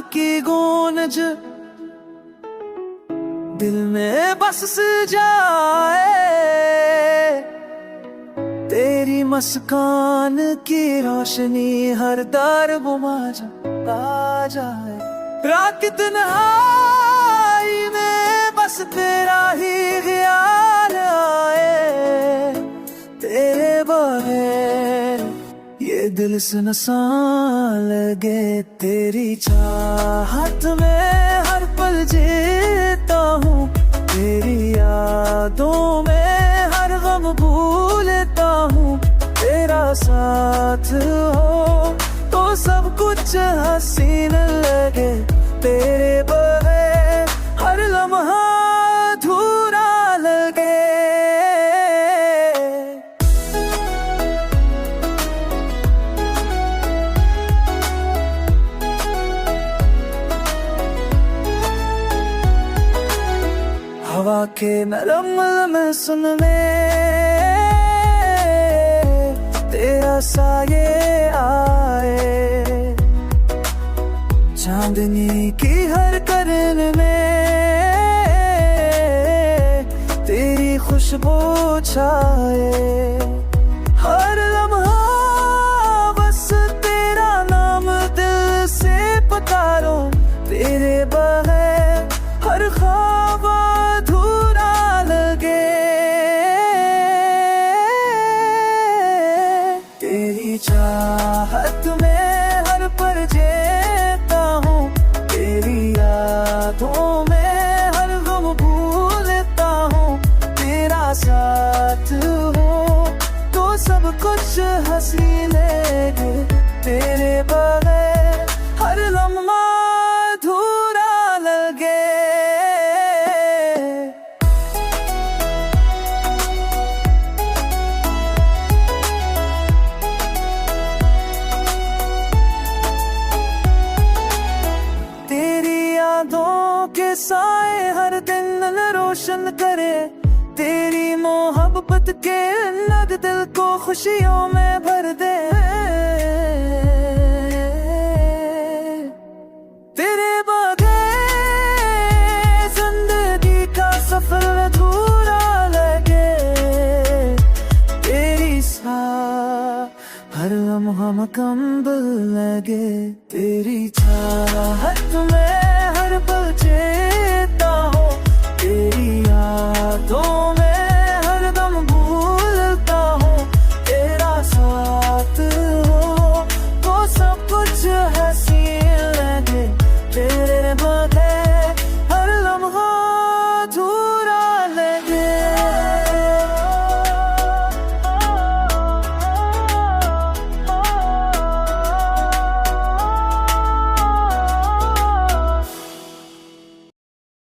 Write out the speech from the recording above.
की गूंज दिल में बस जाए, तेरी मुस्कान की रोशनी हर दर घुमा जाए। रात तन्हाई में बस तेरा ही ख्याल आए, तेरे बगैर ये दिल से नसान लगे। तेरी चाहत में हर पल जीता हूँ, तेरी यादों में हर गम भूलता हूँ। तेरा साथ हो तो सब कुछ हसीन लगे, तेरे बगैर हर लम्हा अधूरा लगे। हवा के नरम में सुन में तेरा साये आए, चांदनी की हर करन में तेरी खुशबू छाए। हर लम्हा बस तेरा नाम दिल से पुकारो, तेरे बगैर हर ख्वाब अधूरा लगे। तेरी चाहत में हर पल जीता हूँ, तेरी यादों में हर गम भूलता हूँ। तेरा साथ हो तो सब कुछ हंसी लगे, तेरे बगैर हर लम्हा अधूरा लगे। यादों के साए हर दिन रोशन करे, तेरी मोहब्बत के नद दिल को खुशियों में भर दे। तेरे बगैर जिंदगी का सफर अधूरा लगे, तेरी साथ हर लम्हा मुकम्मल लगे। तेरी चाहत में हर पल